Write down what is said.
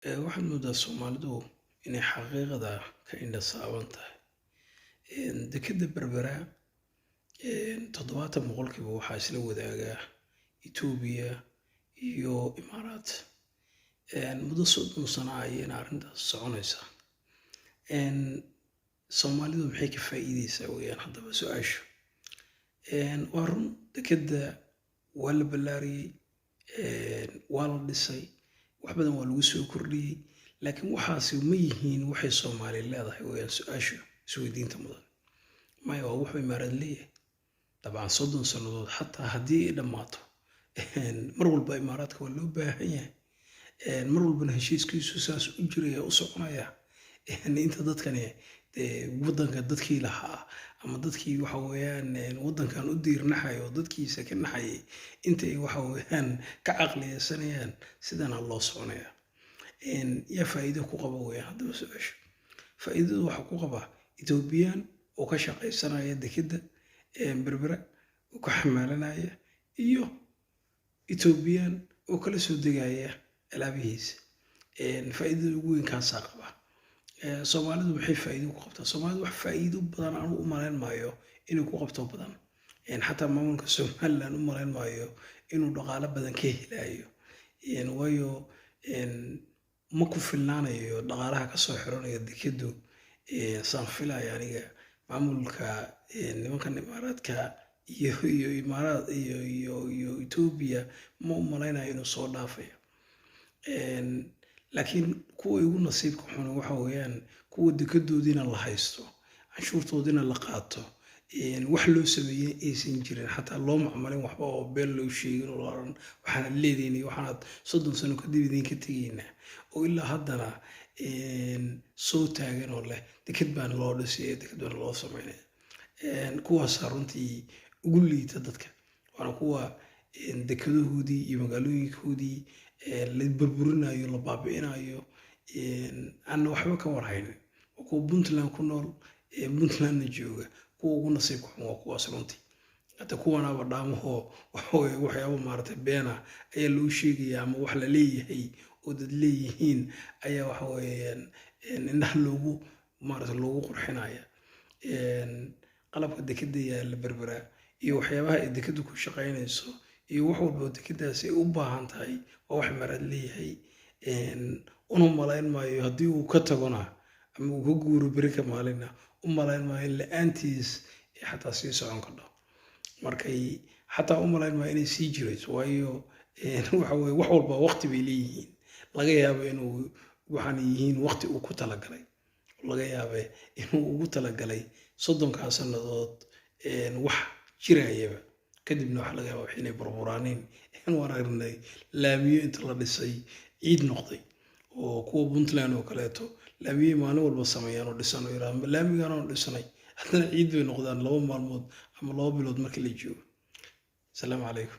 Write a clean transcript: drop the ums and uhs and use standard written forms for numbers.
waxaad moodaa Soomaalidu inay xaqiiqda ka indhasaaban tahay. Dekedda Berbera 70% waxaa isla wadaaga Itoobiya iyo Imaaraat. Muddo 30 sano ayayna arrintaas soconaysaa. Soomaalidu maxay ka faa'iideysaa weeyaan haddaba su-aashu. Waa run dekedda waa la ballaariyey, waa la dhisay, wax badan waa lagu soo kordhiyey, laakiin waxaasi ma yihiin waxay Soomaali leedahay weeyaan su-aashu isweydiinta mudan. Maya waa wuxuu Imaaraat leeyahay. Dabcan 30 sannadood xataa haddii ay dhammaato mar walba Imaaraadka waa loo baahan yahay. Mar walbana heshiiskiisu saas u jiraya u soconaya. Inta dadkani waddanka dadkii lahaa ama dadkii waxa weeyaan waddankan u diirnaxayo dadkiisa ka naxayay intay waxa weeyaan ka caqliyeysanayaan sidana loo soconaya. Yaa faa'iido ku qaba weeyaan haddaba su-aashu. Faa'iidadu waxa ku qaba Itoobiyaan oo ka shaqaysanaya dekedda Berbera oo ka xamaalanaya iyo Itoobiyaan oo kala soo degaya alaabihiisa. Faa'iidada ugu weyn kaasaa qaba. Soomaalidu waxay faa'iido ku qabtaa. Soomaalidu wax faa'iido badan aan u malayn maayo inuu ku qabto badan. Xataa maamulka Somaliland u malayn maayo inuu dhaqaale badan ka helayo. Waayo ma ku filnaanayo dhaqaalaha ka soo xiranaya dekeddu. Saan filaya aniga maamulka nimankan Imaaraadka iyo Imaaraat iyo Itoobiya ma u malaynayo inuu soo dhaafayo. Laakiin kuwa ugu nasiibka xun waxa weeyaan kuwa dekedoodina la haysto, canshuurtoodina la qaato, wax loo sameeyay aysan jirin, xataa loo macmalin waxba oo been loo sheegin oo la oran waxaan leedahay waxaad 30 sano kadib idinka tagayna oo ilaa haddana soo taagan oo leh deked baan loo dhisay, deked baan loo sameeyay. Kuwaas runtii ugu liita dadka. Waana kuwa dekedahoodii iyo magaalooyinkoodii la burburinayo, la baabi'inayo, aan waxba ka warhaynin. Kuwa Puntland ku nool, Puntlandna jooga, kuwa ugu nasiibka xun waa kuwaas runtii. Hata kuwanaba dhaamaho waxyaabo maaragtay beena ayaa loo sheegaya ama wax la leeyahay oo dad leeyihiin ayaa waxa weeyaan indhaha loogu maaragtay loogu qurxinaya. Qalabka dekedda yaalla Berbera iyo waxyaabaha ay dekeddu ku shaqaynayso iyo wax walba oo dekeddaasi ay u baahan tahay waa wax Imaaraat leeyahay. Una malayn maayo haddii uu ka tagona ama uu ka guuro beri ka maalina u malayn maayo in la'aantiis xataa sii socon karto. Markay xataa u malayn maayo inay sii jirayso waayo waxa weeye wax walba waqti bay leeyihiin. Laga yaabo inuu waxaan yihiin waqti uu ku talagalay. Laga yaabo inuu ugu talagalay 30 sannadood wax jirayaba kadibna wax laga yaabo inay burburaanin. Waan aragnay laamiyo inta la dhisay ciid noqday oo kuwa Puntland oo kaleeto laamiyo maalin walba sameeyaan oo dhisan oo yiraahdo laamigan oo dhisnay haddana ciid bay noqdaan 2 maalmood ama 2 bilood markii la joogo. Assalaamu calaykum.